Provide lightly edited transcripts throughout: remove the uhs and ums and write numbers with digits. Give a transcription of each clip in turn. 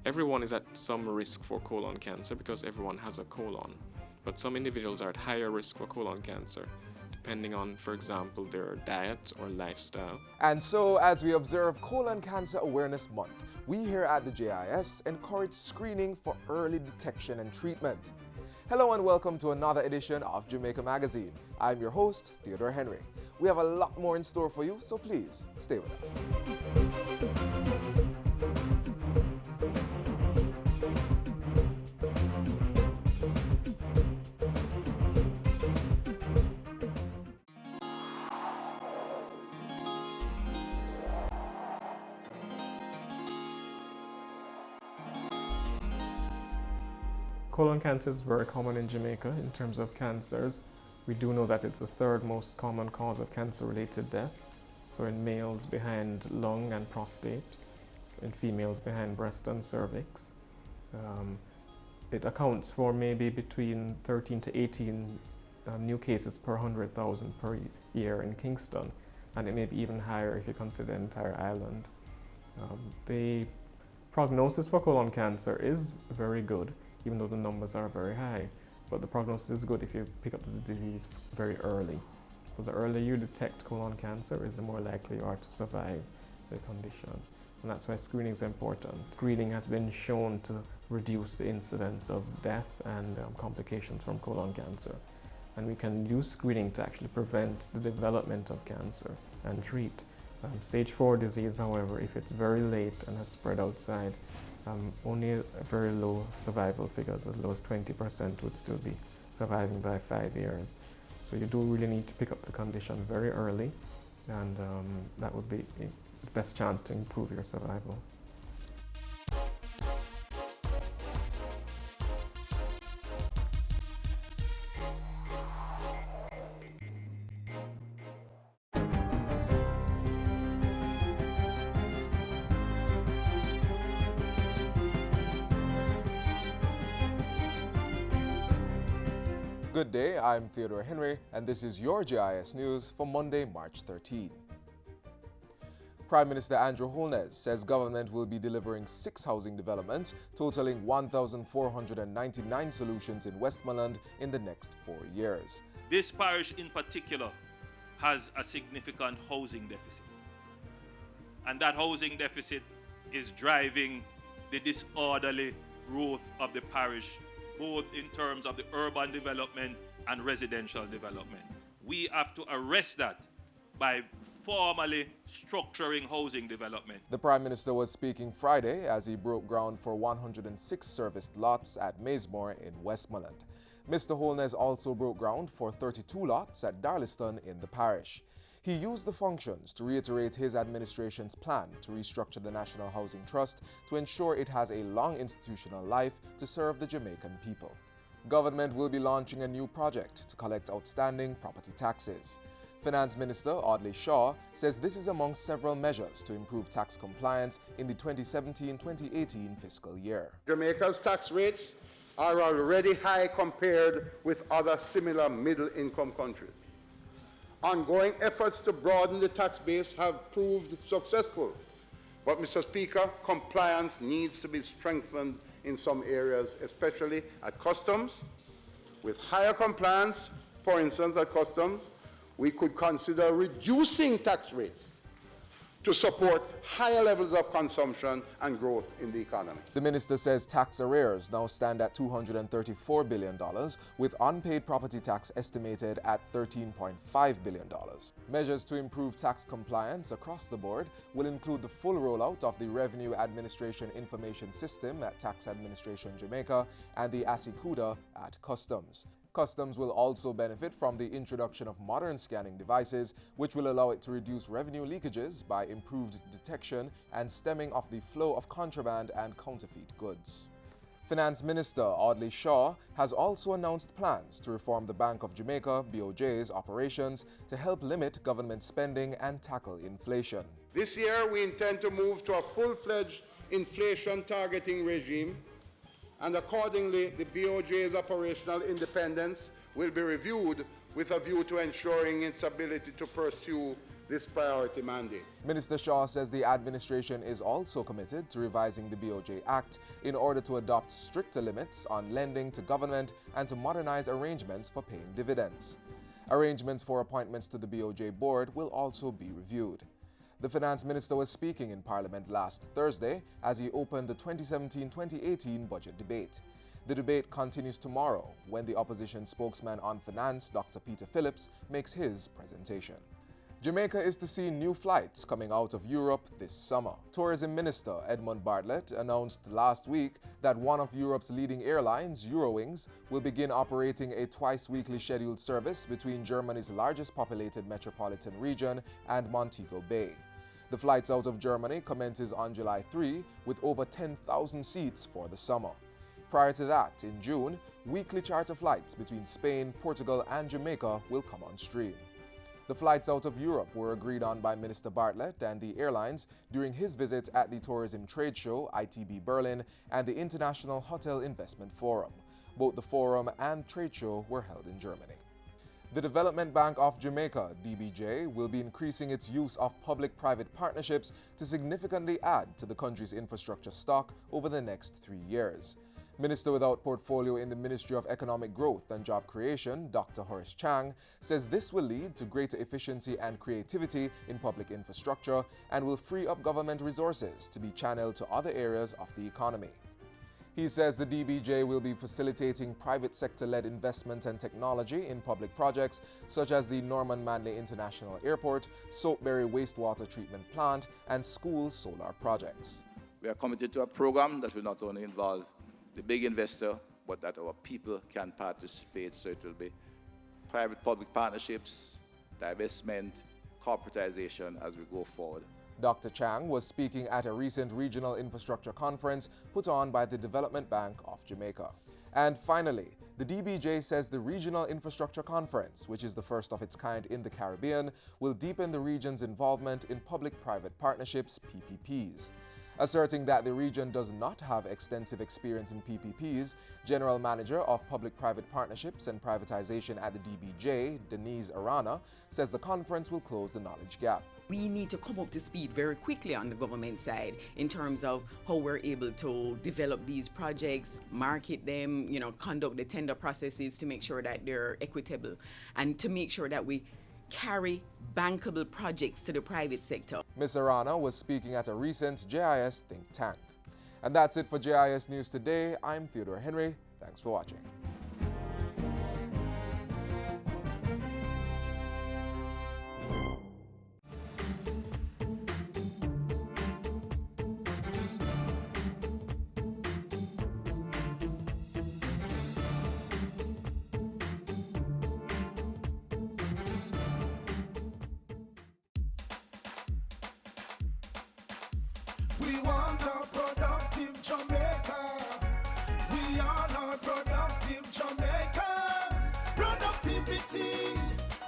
Everyone is at some risk for colon cancer because everyone has a colon, but some individuals are at higher risk for colon cancer, depending on, for example, their diet or lifestyle. And so, as we observe Colon Cancer Awareness Month, we here at the JIS encourage screening for early detection and treatment. Hello and welcome to another edition of Jamaica Magazine. I'm your host, Theodore Henry. We have a lot more in store for you, so please stay with us. Colon cancer is very common in Jamaica in terms of cancers. We do know that it's the third most common cause of cancer-related death. So in males behind lung and prostate, in females behind breast and cervix. It accounts for maybe between 13 to 18 new cases per 100,000 per year in Kingston, and it may be even higher if you consider the entire island. The prognosis for colon cancer is very good, even though the numbers are very high. But the prognosis is good if you pick up the disease very early. So the earlier you detect colon cancer is the more likely you are to survive the condition. And that's why screening is important. Screening has been shown to reduce the incidence of death and complications from colon cancer. And we can use screening to actually prevent the development of cancer and treat. Stage 4 disease, however, if it's very late and has spread outside, only very low survival figures, as low as 20% would still be surviving by 5 years. So you do really need to pick up the condition very early, and that would be the best chance to improve your survival. Good day, I'm Theodore Henry, and this is your JIS News for Monday, March 13. Prime Minister Andrew Holness says government will be delivering 6 housing developments, totaling 1,499 solutions in Westmoreland in the next 4 years. This parish in particular has a significant housing deficit. And that housing deficit is driving the disorderly growth of the parish, both in terms of the urban development and residential development. We have to arrest that by formally structuring housing development. The Prime Minister was speaking Friday as he broke ground for 106 serviced lots at Maysmore in Westmoreland. Mr. Holness also broke ground for 32 lots at Darlaston in the parish. He used the functions to reiterate his administration's plan to restructure the National Housing Trust to ensure it has a long institutional life to serve the Jamaican people. Government will be launching a new project to collect outstanding property taxes. Finance Minister Audley Shaw says this is among several measures to improve tax compliance in the 2017-2018 fiscal year. Jamaica's tax rates are already high compared with other similar middle-income countries. Ongoing efforts to broaden the tax base have proved successful. But, Mr. Speaker, compliance needs to be strengthened in some areas, especially at customs. With higher compliance, for instance, at customs, we could consider reducing tax rates to support higher levels of consumption and growth in the economy. The minister says tax arrears now stand at $234 billion, with unpaid property tax estimated at $13.5 billion. Measures to improve tax compliance across the board will include the full rollout of the Revenue Administration Information System at Tax Administration Jamaica and the ASICUDA at Customs. Customs will also benefit from the introduction of modern scanning devices, which will allow it to reduce revenue leakages by improved detection and stemming of the flow of contraband and counterfeit goods. Finance Minister Audley Shaw has also announced plans to reform the Bank of Jamaica (BOJ's) operations to help limit government spending and tackle inflation. This year, we intend to move to a full-fledged inflation targeting regime, and accordingly, the BOJ's operational independence will be reviewed with a view to ensuring its ability to pursue this priority mandate. Minister Shaw says the administration is also committed to revising the BOJ Act in order to adopt stricter limits on lending to government and to modernize arrangements for paying dividends. Arrangements for appointments to the BOJ board will also be reviewed. The finance minister was speaking in Parliament last Thursday as he opened the 2017-2018 budget debate. The debate continues tomorrow when the opposition spokesman on finance, Dr. Peter Phillips, makes his presentation. Jamaica is to see new flights coming out of Europe this summer. Tourism Minister Edmund Bartlett announced last week that one of Europe's leading airlines, Eurowings, will begin operating a twice-weekly scheduled service between Germany's largest populated metropolitan region and Montego Bay. The flights out of Germany commences on July 3 with over 10,000 seats for the summer. Prior to that, in June, weekly charter flights between Spain, Portugal, and Jamaica will come on stream. The flights out of Europe were agreed on by Minister Bartlett and the airlines during his visit at the Tourism Trade Show, ITB Berlin, and the International Hotel Investment Forum. Both the forum and trade show were held in Germany. The Development Bank of Jamaica, DBJ, will be increasing its use of public-private partnerships to significantly add to the country's infrastructure stock over the next 3 years. Minister without portfolio in the Ministry of Economic Growth and Job Creation, Dr. Horace Chang, says this will lead to greater efficiency and creativity in public infrastructure and will free up government resources to be channeled to other areas of the economy. He says the DBJ will be facilitating private sector-led investment and technology in public projects such as the Norman Manley International Airport, Soapberry Wastewater Treatment Plant, and school solar projects. We are committed to a program that will not only involve the big investor, but that our people can participate. So it will be private-public partnerships, divestment, corporatization as we go forward. Dr. Chang was speaking at a recent regional infrastructure conference put on by the Development Bank of Jamaica. And finally, the DBJ says the Regional Infrastructure Conference, which is the first of its kind in the Caribbean, will deepen the region's involvement in public-private partnerships, PPPs. Asserting that the region does not have extensive experience in PPPs, General Manager of Public-Private Partnerships and Privatization at the DBJ, Denise Arana, says the conference will close the knowledge gap. We need to come up to speed very quickly on the government side in terms of how we're able to develop these projects, market them, conduct the tender processes to make sure that they're equitable and to make sure that we carry bankable projects to the private sector. Ms. Arana was speaking at a recent JIS think tank. And that's it for JIS News today. I'm Theodore Henry. Thanks for watching. We want a productive Jamaica. We are not productive Jamaicans. Productivity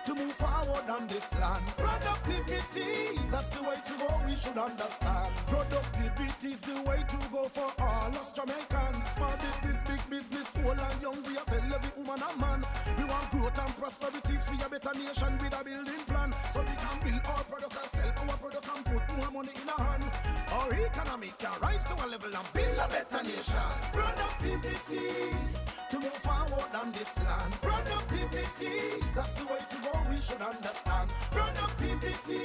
to move forward on this land. Productivity, that's the way to go, we should understand. Productivity is the way to go for all us Jamaicans. Small business, big business, old and young, we are tell every woman and man. We want growth and prosperity for a better nation with a building plan. So we can build our product and sell our product and put more money in our hand. Our economy can rise to a level and build a better nation. Productivity to move forward on this land. Productivity, that's the way to go, we should understand. Productivity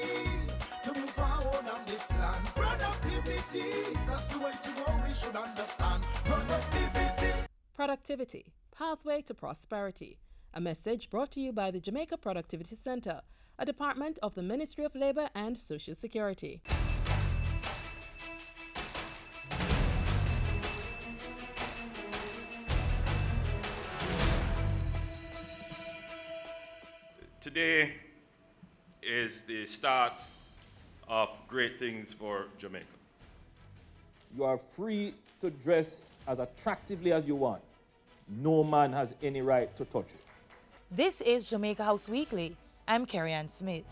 to move forward on this land. Productivity, that's the way to go, we should understand. Productivity. Productivity, pathway to prosperity. A message brought to you by the Jamaica Productivity Center, a department of the Ministry of Labor and Social Security. Today is the start of great things for Jamaica. You are free to dress as attractively as you want. No man has any right to touch you. This is Jamaica House Weekly. I'm Carrie-Ann Smith.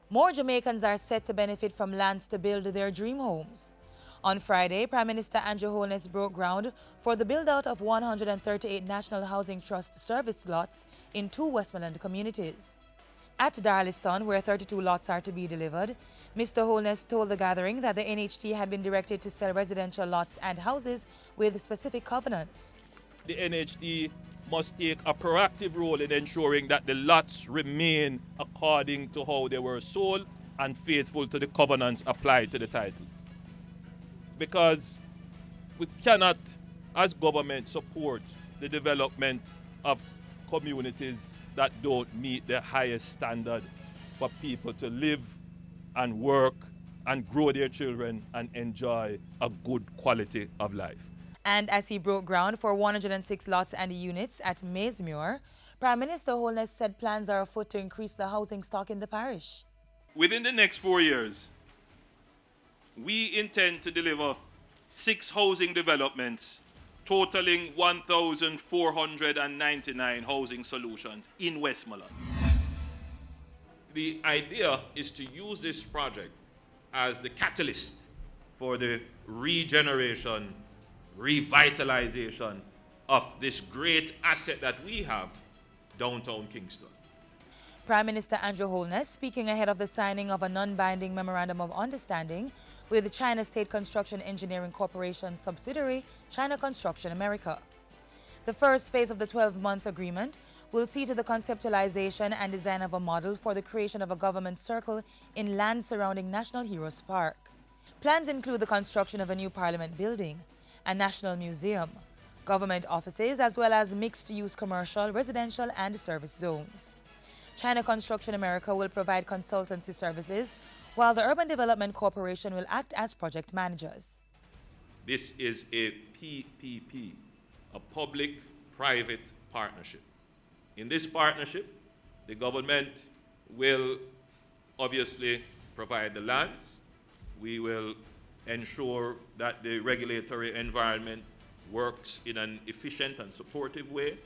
More Jamaicans are set to benefit from lands to build their dream homes. On Friday, Prime Minister Andrew Holness broke ground for the build-out of 138 National Housing Trust service lots in 2 Westmoreland communities. At Darliston, where 32 lots are to be delivered, Mr. Holness told the gathering that the NHT had been directed to sell residential lots and houses with specific covenants. The NHT must take a proactive role in ensuring that the lots remain according to how they were sold and faithful to the covenants applied to the titles. Because we cannot, as government, support the development of communities that don't meet the highest standard for people to live and work and grow their children and enjoy a good quality of life. And as he broke ground for 106 lots and units at Maysmuir, Prime Minister Holness said plans are afoot to increase the housing stock in the parish. Within the next 4 years, we intend to deliver 6 housing developments totaling 1,499 housing solutions in Westmoreland. The idea is to use this project as the catalyst for the regeneration, revitalization of this great asset that we have, downtown Kingston. Prime Minister Andrew Holness speaking ahead of the signing of a non-binding memorandum of understanding with the China State Construction Engineering Corporation subsidiary, China Construction America. The first phase of the 12-month agreement will see to the conceptualization and design of a model for the creation of a government circle in land surrounding National Heroes Park. Plans include the construction of a new Parliament building, a national museum, government offices, as well as mixed-use commercial, residential, and service zones. China Construction America will provide consultancy services, while the Urban Development Corporation will act as project managers. This is a PPP, a public-private partnership. In this partnership, the government will obviously provide the lands. We will ensure that the regulatory environment works in an efficient and supportive way.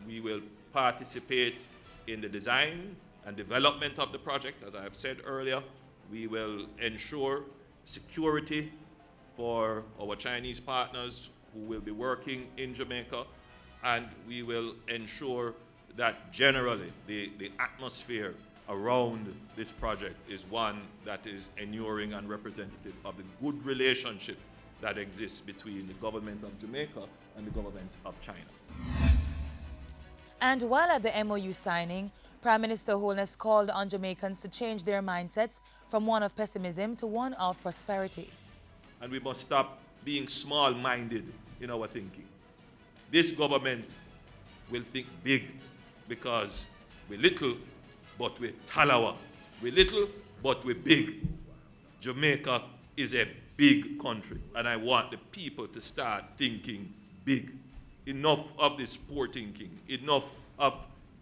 We will participate in the design and development of the project, as I have said earlier. We will ensure security for our Chinese partners who will be working in Jamaica, and we will ensure that generally the atmosphere around this project is one that is enduring and representative of the good relationship that exists between the government of Jamaica and the government of China. And while at the MOU signing, Prime Minister Holness called on Jamaicans to change their mindsets from one of pessimism to one of prosperity. And we must stop being small-minded in our thinking. This government will think big because we're little, but we're talawa. We're little, but we're big. Jamaica is a big country, and I want the people to start thinking big. Enough of this poor thinking, enough of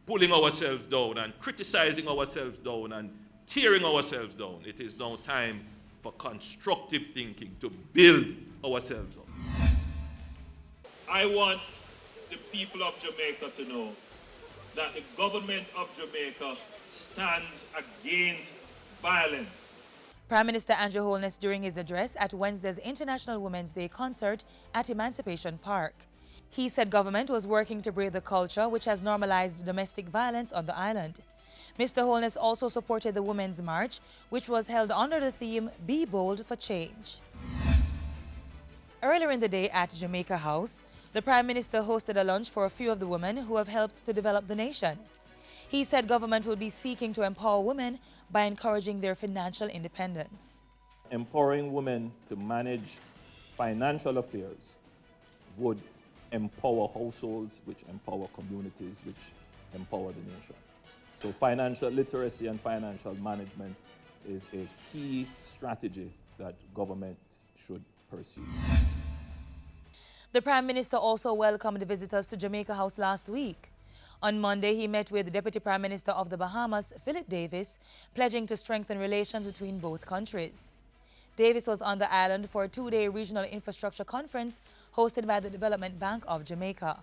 pulling ourselves down and criticizing ourselves down and tearing ourselves down. It is now time for constructive thinking to build ourselves up. I want the people of Jamaica to know that the government of Jamaica stands against violence. Prime Minister Andrew Holness during his address at Wednesday's International Women's Day concert at Emancipation Park. He said government was working to break the culture which has normalized domestic violence on the island. Mr. Holness also supported the Women's March, which was held under the theme, Be Bold for Change. Earlier in the day at Jamaica House, the Prime Minister hosted a lunch for a few of the women who have helped to develop the nation. He said government will be seeking to empower women by encouraging their financial independence. Empowering women to manage financial affairs would empower households, which empower communities, which empower the nation. So financial literacy and financial management is a key strategy that government should pursue. The Prime Minister also welcomed visitors to Jamaica House last week. On Monday, he met with the Deputy Prime Minister of the Bahamas, Philip Davis, pledging to strengthen relations between both countries. Davis was on the island for a 2-day regional infrastructure conference hosted by the Development Bank of Jamaica.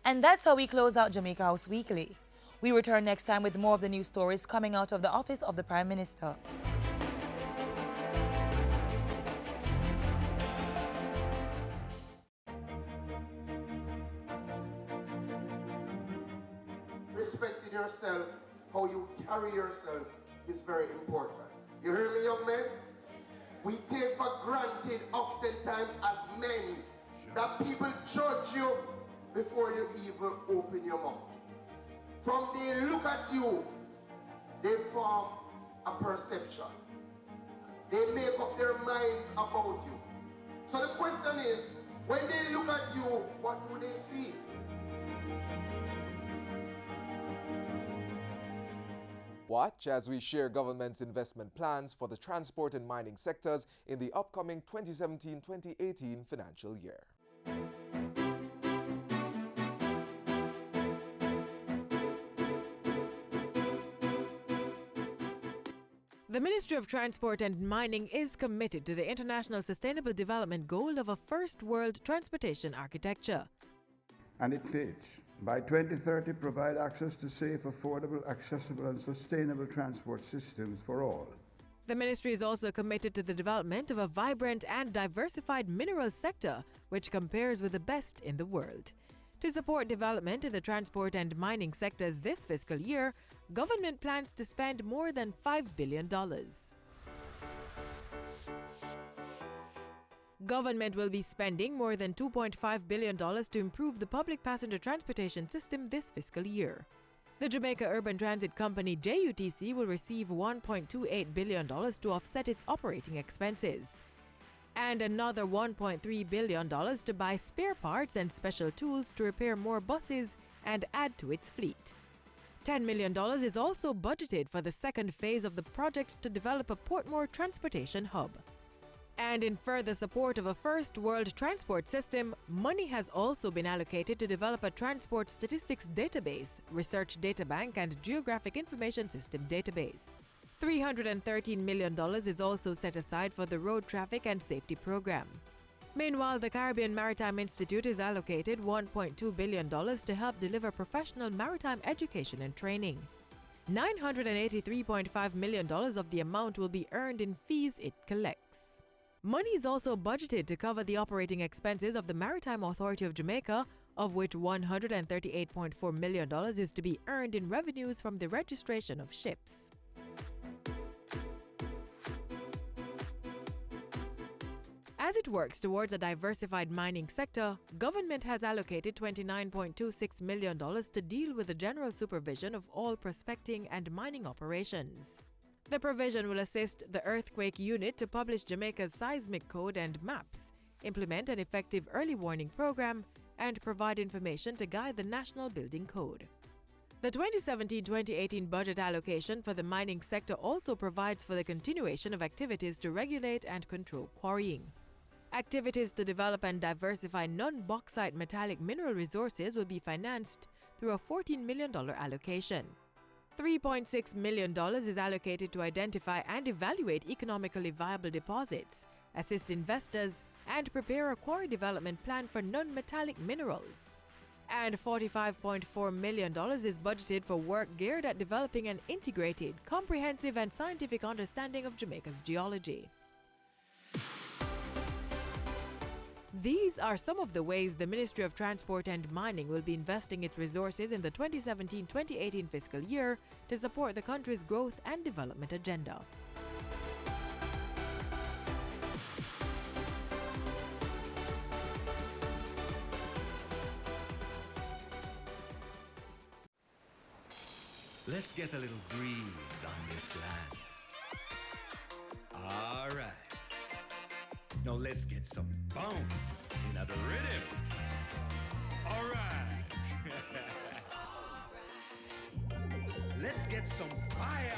And that's how we close out Jamaica House Weekly. We return next time with more of the news stories coming out of the office of the Prime Minister. Respecting yourself how you carry yourself is very important. You hear me, young men? We take for granted oftentimes as men that people judge you before you even open your mouth. From they look at you, they form a perception. They make up their minds about you. So the question is, when they look at you, what do they see? Watch as we share government's investment plans for the transport and mining sectors in the upcoming 2017-2018 financial year. The Ministry of Transport and Mining is committed to the International Sustainable Development Goal of a First World Transportation Architecture. And it states, by 2030, provide access to safe, affordable, accessible and sustainable transport systems for all. The ministry is also committed to the development of a vibrant and diversified mineral sector which compares with the best in the world. To support development in the transport and mining sectors this fiscal year, government plans to spend more than $5 billion. Government will be spending more than $2.5 billion to improve the public passenger transportation system this fiscal year. The Jamaica Urban Transit Company JUTC will receive $1.28 billion to offset its operating expenses, and another $1.3 billion to buy spare parts and special tools to repair more buses and add to its fleet. $10 million is also budgeted for the second phase of the project to develop a Portmore transportation hub. And in further support of a first world transport system, money has also been allocated to develop a transport statistics database, research databank and geographic information system database. $313 million is also set aside for the Road Traffic and Safety Program. Meanwhile, the Caribbean Maritime Institute is allocated $1.2 billion to help deliver professional maritime education and training. $983.5 million of the amount will be earned in fees it collects. Money is also budgeted to cover the operating expenses of the Maritime Authority of Jamaica, of which $138.4 million is to be earned in revenues from the registration of ships. As it works towards a diversified mining sector, government has allocated $29.26 million to deal with the general supervision of all prospecting and mining operations. The provision will assist the Earthquake Unit to publish Jamaica's seismic code and maps, implement an effective early warning program, and provide information to guide the National Building Code. The 2017-2018 budget allocation for the mining sector also provides for the continuation of activities to regulate and control quarrying. Activities to develop and diversify non-bauxite metallic mineral resources will be financed through a $14 million allocation. $3.6 million is allocated to identify and evaluate economically viable deposits, assist investors, and prepare a quarry development plan for non-metallic minerals. And $45.4 million is budgeted for work geared at developing an integrated, comprehensive, and scientific understanding of Jamaica's geology. These are some of the ways the Ministry of Transport and Mining will be investing its resources in the 2017-2018 fiscal year to support the country's growth and development agenda. Let's get a little breeze on this land. All right. Now let's get some bounce in the rhythm. All right. Let's get some fire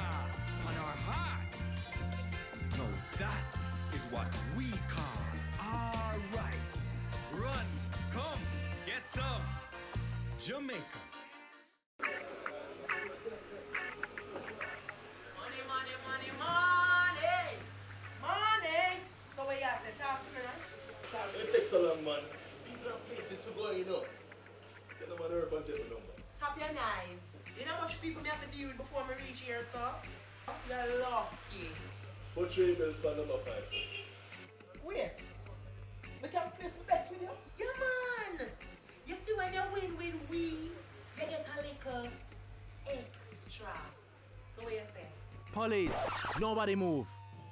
on our hearts. Now that is what we call all right. Run, come, get some Jamaica. It takes so long, man. People have places for going, you know. Get them on the urban table number. Happy and nice. You know how much people me have to deal with before I reach here, sir? You're lucky. But 3 bills for number 5. Wait. We can place bet with you? Yeah, man. You see when you win with we, you get a little extra. So what you say? Police, nobody move.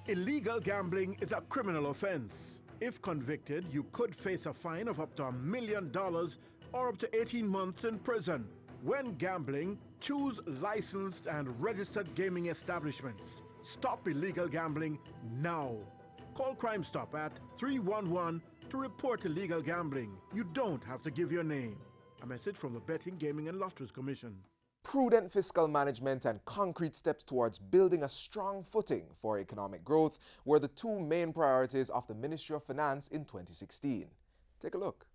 Illegal gambling is a criminal offense. If convicted, you could face a fine of up to $1 million or up to 18 months in prison. When gambling, choose licensed and registered gaming establishments. Stop illegal gambling now. Call Crime Stop at 311 to report illegal gambling. You don't have to give your name. A message from the Betting, Gaming and Lotteries Commission. Prudent fiscal management and concrete steps towards building a strong footing for economic growth were the two main priorities of the Ministry of Finance in 2016. Take a look.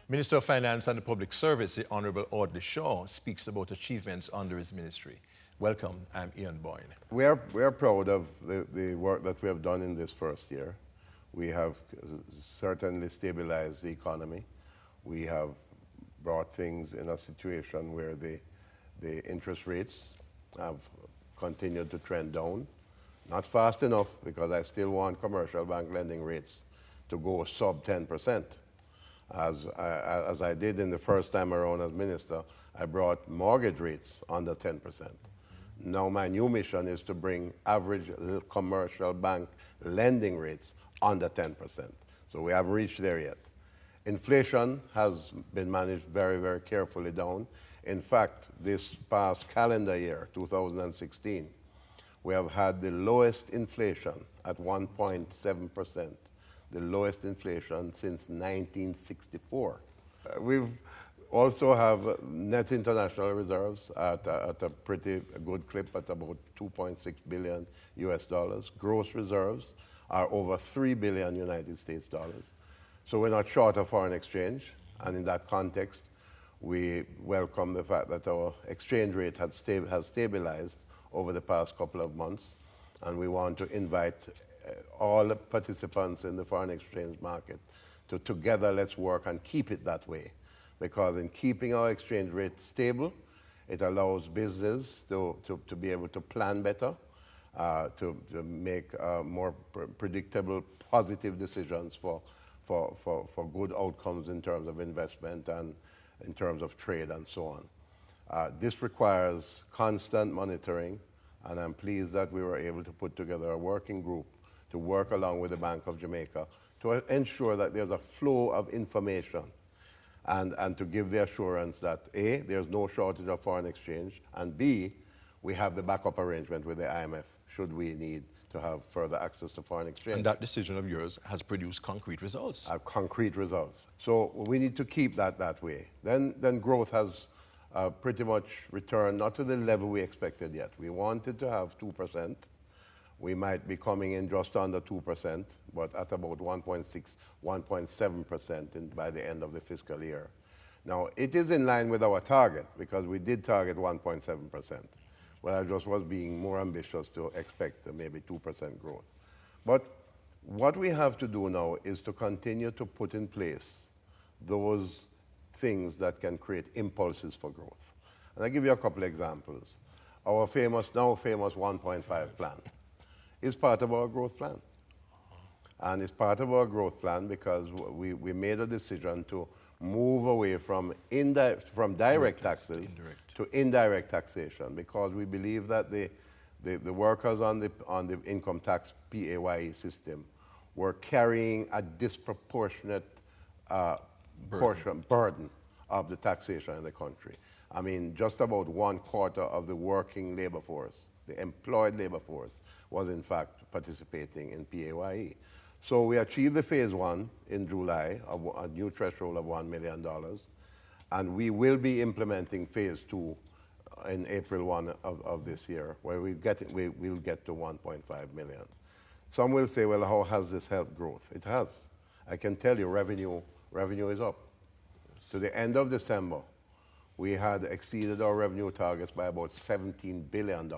Minister of Finance and Public Service, the Honourable Audley Shaw, speaks about achievements under his ministry. Welcome, I'm Ian Boyne. We are proud of the work that we have done in this first year. We have certainly stabilized the economy. We have brought things in a situation where the interest rates have continued to trend down. Not fast enough, because I still want commercial bank lending rates to go sub 10%. As I did in the first time around as minister, I brought mortgage rates under 10%. Now my new mission is to bring average commercial bank lending rates under 10%. So we haven't reached there yet. Inflation has been managed very, very carefully down. In fact, this past calendar year, 2016, we have had the lowest inflation at 1.7%, the lowest inflation since 1964. We've also have net international reserves at a pretty good clip at about $2.6 billion US. Gross reserves are over $3 billion United States dollars. So we're not short of foreign exchange, and in that context, we welcome the fact that our exchange rate has stabilized over the past couple of months, and we want to invite all participants in the foreign exchange market to together let's work and keep it that way, because in keeping our exchange rate stable, it allows business to be able to plan better, to make more predictable, positive decisions for good outcomes in terms of investment and in terms of trade and so on. This requires constant monitoring, and I'm pleased that we were able to put together a working group to work along with the Bank of Jamaica to ensure that there's a flow of information and to give the assurance that A, there's no shortage of foreign exchange, and B, we have the backup arrangement with the IMF should we need to have further access to foreign exchange. And that decision of yours has produced concrete results. Concrete results. So we need to keep that way. Then growth has pretty much returned, not to the level we expected yet. We wanted to have 2%. We might be coming in just under 2%, but at about 1.6, 1.7% by the end of the fiscal year. Now, it is in line with our target, because we did target 1.7%. But I just was being more ambitious to expect maybe 2% growth. But what we have to do now is to continue to put in place those things that can create impulses for growth. And I'll give you a couple examples. Our now famous 1.5 plan is part of our growth plan. And it's part of our growth plan because we made a decision to move away from direct taxes to indirect taxation, because we believe that the workers on the income tax PAYE system were carrying a disproportionate burden of the taxation in the country. I mean, just about 1/4 of the working labor force, the employed labor force, was in fact participating in PAYE. So we achieved the phase 1 in July, of a new threshold of $1 million, and we will be implementing phase 2 in April 1 of this year, where we'll get to 1.5 million. Some will say, well, how has this helped growth? It has. I can tell you revenue is up. To the end of December, we had exceeded our revenue targets by about $17 billion.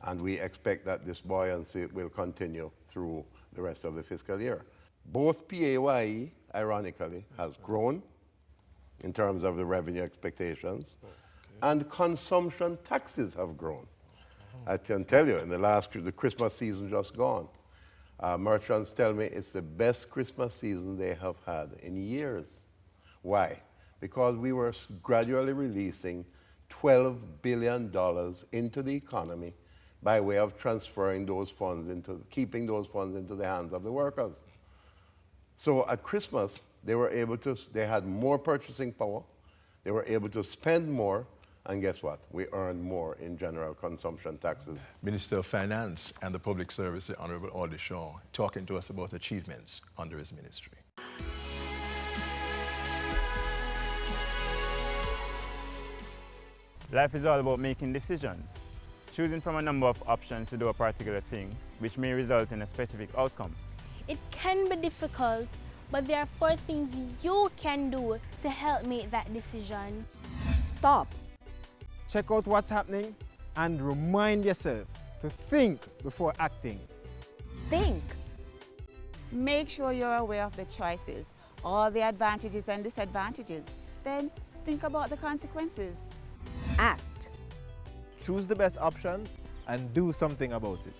And we expect that this buoyancy will continue through the rest of the fiscal year. Both PAYE, ironically, has grown in terms of the revenue expectations, and consumption taxes have grown. I can tell you, in the Christmas season just gone, merchants tell me it's the best Christmas season they have had in years. Why? because we were gradually releasing $12 billion into the economy by way of transferring those funds keeping those funds into the hands of the workers. So at Christmas, they had more purchasing power, they were able to spend more, and guess what? We earned more in general consumption taxes. Minister of Finance and the Public Service, the Honorable Arnold, talking to us about achievements under his ministry. Life is all about making decisions, choosing from a number of options to do a particular thing, which may result in a specific outcome. It can be difficult, but there are 4 things you can do to help make that decision. Stop. Check out what's happening and remind yourself to think before acting. Think. Make sure you're aware of the choices, all the advantages and disadvantages. Then think about the consequences. Act. Choose the best option and do something about it.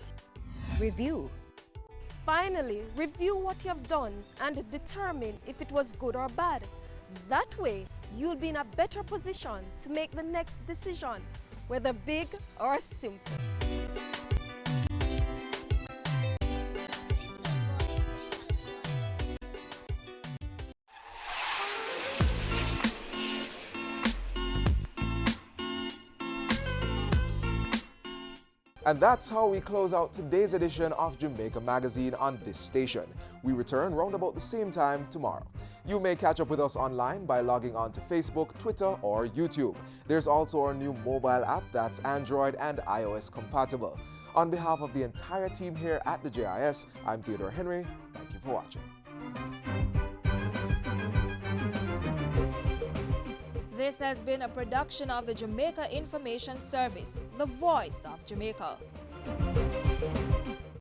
Review. Finally, review what you have done and determine if it was good or bad. That way, you'll be in a better position to make the next decision, whether big or simple. And that's how we close out today's edition of Jamaica Magazine on this station. We return round about the same time tomorrow. You may catch up with us online by logging on to Facebook, Twitter, or YouTube. There's also our new mobile app that's Android and iOS compatible. On behalf of the entire team here at the JIS, I'm Theodore Henry. Thank you for watching. This has been a production of the Jamaica Information Service, the voice of Jamaica.